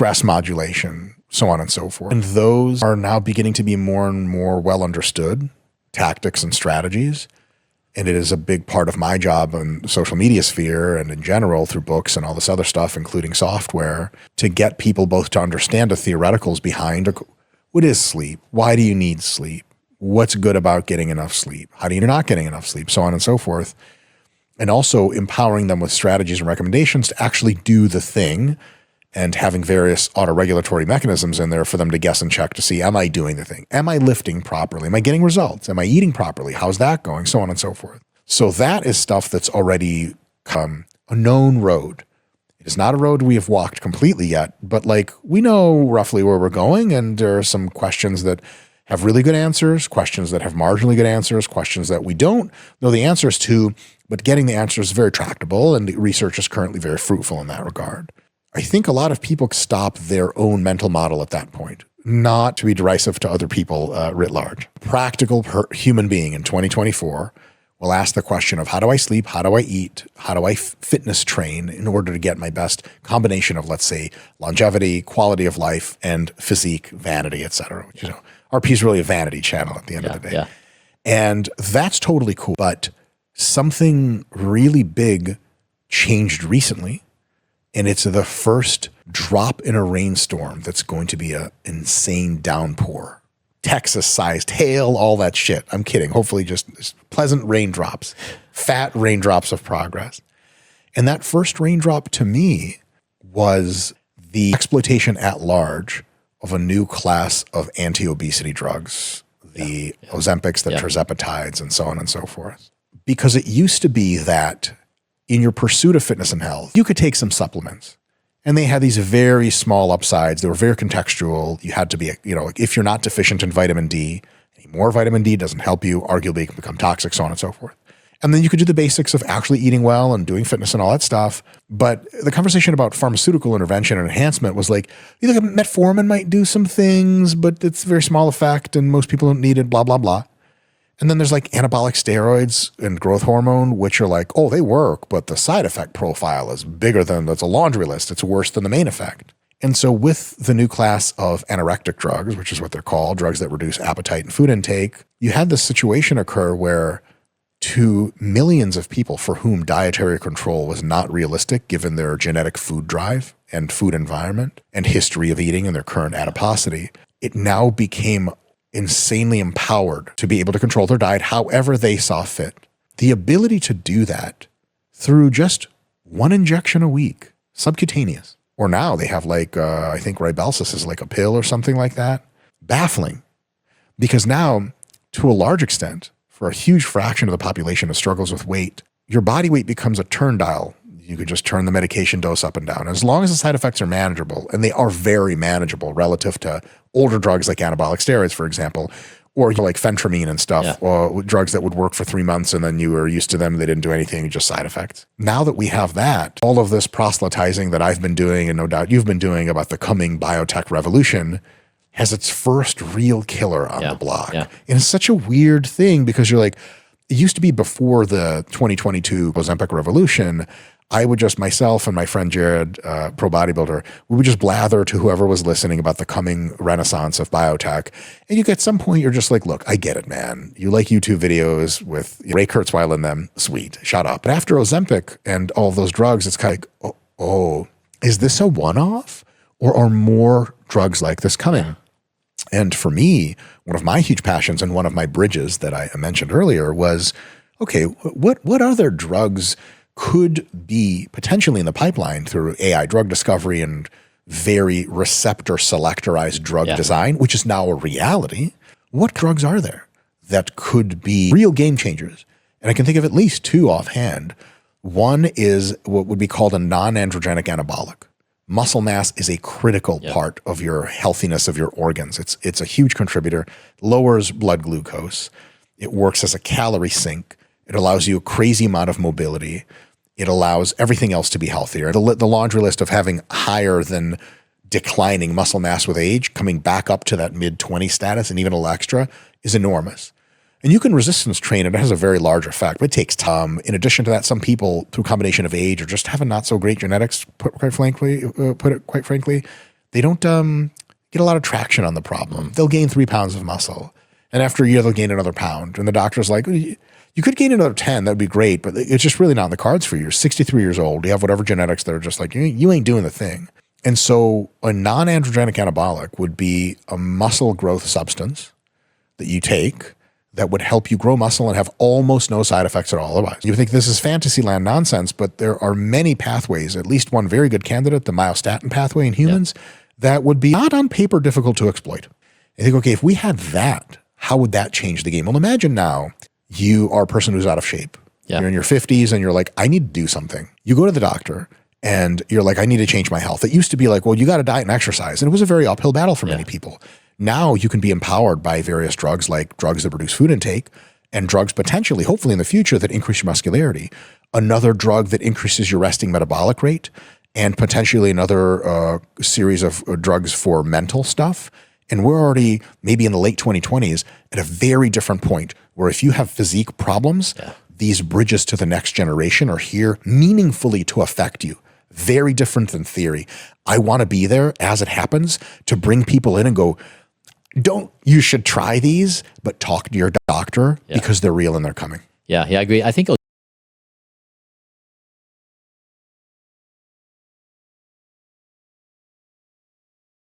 stress modulation, so on and so forth. And those are now beginning to be more and more well understood tactics and strategies. And it is a big part of my job in the social media sphere and in general through books and all this other stuff, including software, to get people both to understand the theoreticals behind what is sleep? Why do you need sleep? What's good about getting enough sleep? How do you not getting enough sleep? So on and so forth. And also empowering them with strategies and recommendations to actually do the thing and having various autoregulatory mechanisms in there for them to guess and check to see, am I doing the thing? Am I lifting properly? Am I getting results? Am I eating properly? How's that going? So on and so forth. So that is stuff that's already come a known road. It is not a road we have walked completely yet, but like we know roughly where we're going, and there are some questions that have really good answers, questions that have marginally good answers, questions that we don't know the answers to, but getting the answers is very tractable, and the research is currently very fruitful in that regard. I think a lot of people stop their own mental model at that point, not to be derisive to other people writ large. Practical human being in 2024 will ask the question of how do I sleep, how do I eat, how do I fitness train in order to get my best combination of, let's say, longevity, quality of life, and physique, vanity, et cetera. You know, RP is really a vanity channel at the end of the day. Yeah. And that's totally cool. But something really big changed recently. And it's the first drop in a rainstorm that's going to be an insane downpour. Texas-sized hail, all that shit. I'm kidding. Hopefully just pleasant raindrops, fat raindrops of progress. And that first raindrop to me was the exploitation at large of a new class of anti-obesity drugs, the Ozempics, the tirzepatides, and so on and so forth. Because it used to be that in your pursuit of fitness and health, you could take some supplements, and they had these very small upsides. They were very contextual. You had to be, you know, if you're not deficient in vitamin D, any more vitamin D doesn't help you, arguably it can become toxic, so on and so forth. And then you could do the basics of actually eating well and doing fitness and all that stuff. But the conversation about pharmaceutical intervention and enhancement was like, you think metformin might do some things, but it's a very small effect and most people don't need it, blah, blah, blah. And then there's like anabolic steroids and growth hormone, which are like, oh, they work, but the side effect profile is bigger than, that's a laundry list. It's worse than the main effect. And so with the new class of anorectic drugs, which is what they're called, drugs that reduce appetite and food intake, you had this situation occur where to millions of people for whom dietary control was not realistic, given their genetic food drive and food environment and history of eating and their current adiposity, it now became insanely empowered to be able to control their diet however they saw fit. The ability to do that through just one injection a week, subcutaneous, or now they have like, I think Ribelsis is like a pill or something like that. Baffling. Because now, to a large extent, for a huge fraction of the population that struggles with weight, your body weight becomes a turn dial. You could just turn the medication dose up and down. As long as the side effects are manageable, and they are very manageable relative to older drugs like anabolic steroids, for example, or like phentermine and stuff, or drugs that would work for 3 months and then you were used to them, they didn't do anything, just side effects. Now that we have that, all of this proselytizing that I've been doing, and no doubt you've been doing about the coming biotech revolution, has its first real killer on the block. And it's such a weird thing because you're like, it used to be before the 2022 Ozempic revolution, I would just, myself and my friend Jared, pro bodybuilder, we would just blather to whoever was listening about the coming renaissance of biotech. And you get some point, you're just like, look, I get it, man. You like YouTube videos with Ray Kurzweil in them. Sweet, shut up. But after Ozempic and all of those drugs, it's kind of like, oh, is this a one-off? Or are more drugs like this coming? And for me, one of my huge passions and one of my bridges that I mentioned earlier was, okay, what other drugs could be potentially in the pipeline through AI drug discovery and very receptor selectorized drug design, which is now a reality? What drugs are there that could be real game changers? And I can think of at least two offhand. One is what would be called a non-androgenic anabolic. Muscle mass is a critical part of your healthiness of your organs. It's a huge contributor, lowers blood glucose. It works as a calorie sink. It allows you a crazy amount of mobility. It allows everything else to be healthier. The laundry list of having higher than declining muscle mass with age, coming back up to that mid-20 status and even a little extra is enormous. And you can resistance train it. It has a very large effect, but it takes time. In addition to that, some people, through a combination of age or just having not so great genetics, put it quite frankly, they don't get a lot of traction on the problem. They'll gain 3 pounds of muscle. And after a year, they'll gain another pound. And the doctor's like, you could gain another 10. That'd be great. But it's just really not in the cards for you. You're 63 years old. You have whatever genetics that are just like, you ain't doing the thing. And so a non-androgenic anabolic would be a muscle growth substance that you take that would help you grow muscle and have almost no side effects at all otherwise. You think this is fantasy land nonsense, but there are many pathways, at least one very good candidate, the myostatin pathway in humans, that would be not on paper difficult to exploit. I think, okay, if we had that, how would that change the game? Well, imagine now you are a person who's out of shape. You're in your 50s and you're like, I need to do something. You go to the doctor and you're like, I need to change my health. It used to be like, well, you got to diet and exercise. And it was a very uphill battle for many people. Now you can be empowered by various drugs, like drugs that reduce food intake and drugs potentially, hopefully in the future, that increase your muscularity. Another drug that increases your resting metabolic rate, and potentially another series of drugs for mental stuff. And we're already maybe in the late 2020s at a very different point where if you have physique problems, these bridges to the next generation are here meaningfully to affect you. Very different than theory. I want to be there as it happens to bring people in and go, you should try these, but talk to your doctor because they're real and they're coming. Yeah, I agree. I think